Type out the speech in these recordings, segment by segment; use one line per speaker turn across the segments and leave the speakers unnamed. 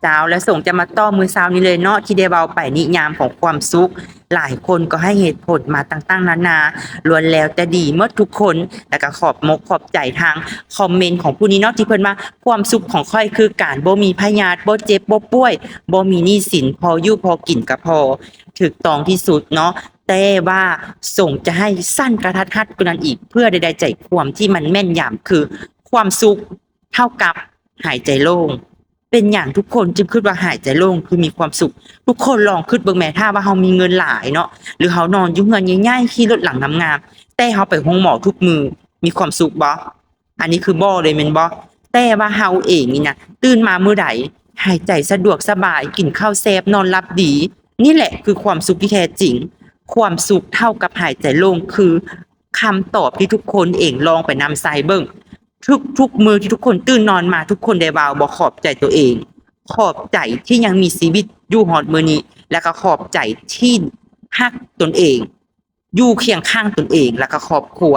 เจ้าและส่งจะมาต่อมือเช้านี้เลยเนาะที่ได้เบาไปนิยามของความสุขหลายคนก็ให้เหตุผลมาต่างๆนานาล้วนแล้วแต่ดีหมดทุกคนแล้วก็ขอบมกขอบใจทางคอมเมนต์ของผู้นี้เนาะที่เพิ่นมาความสุขของค่อยคือการบ่มีพยาธิบ่เจ็บบ่ป่วยบ่มีหนี้สินพออยู่พอกินก็พอถูกต้องที่สุดเนาะแต่ว่าส่งจะให้สั้นกระทัดรัดกว่านั้นอีกเพื่อใดๆใจความที่มันแม่นยำคือความสุขเท่ากับหายใจโล่ง เป็นอย่างทุกคนจึงคิดว่าหายใจโล่งคือมีความสุขทุกคนลองคิดเบิ่งแหมถ้าว่าเฮามีเงินหลายเนาะหรือเฮานอนอยู่เรือนใหญ่ๆขี่รถหลังงามๆแต่เฮาไปโรงหมอทุกมื้อมีความสุขบ่อันนี้คือบ่เลยแม่นบ่แต่ว่าเฮาเองนี่นะตื่นมามื้อใดหายใจสะดวกสบายกินข้าวแซ่บนอนหลับดีนี่แหละคือความสุขที่แท้จริงความสุขเท่ากับหายใจโล่งคือคำตอบที่ทุกคนเองลองไปนำใส่เบิ่ง ทุกมื้อที่ทุกคนตื่นนอนมาทุกคนได้ว่าบ่ขอบใจตัวเองขอบใจที่ยังมีชีวิตอยู่ฮอดมื้อนี้แล้วก็ขอบใจที่รักตนเองอยู่เคียงข้างตนเองแล้วก็ครอบครัว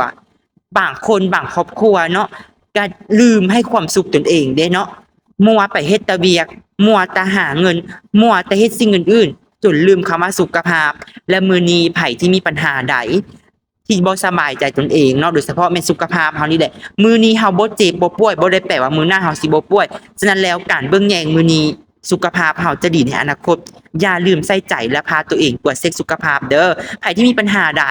บางคนบางครอบครัวเนาะก็ลืมให้ความสุขตนเองเด้เนาะมัวไปเฮ็ดแต่เวียกมัวแต่หาเงินมัวแต่เฮ็ดสิ่งอื่นๆจนลืมคำว่าสุขภาพและมื้อนี้ไผที่มีปัญหาใด ที่บ่สบายใจตนเองเนาะโดยเฉพาะแม่นสุขภาพเฮานี่แหละมื้อนี้เฮาบ่เจ็บบ่ป่วยบ่ได้แปลว่ามื้อหน้าเฮาสิบ่ป่วยฉะนั้นแล้วการเบิ่งแยงมื้อนี้สุขภาพเฮาจะดีในอนาคตอย่าลืมใส่ใจและพาตัวเองตรวจเช็กสุขภาพเด้อใครที่มีปัญหาใด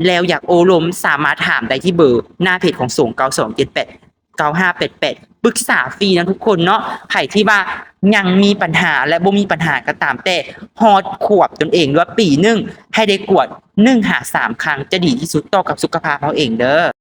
แล้วอยากโอ้ลมสามารถถามได้ที่เบอร์หน้าเพจของสง9278 9588ปรึกษาฟรีนะทุกคนเนาะไผที่ว่ายังมีปัญหาและบ่มีปัญหาก็ตามแต่ฮอดขวบตนเองหรือว่าปีหนึ่งให้ได้กวด1 หา 3 ครั้งจะดีที่สุดต่อกับสุขภาพเราเองเด้อ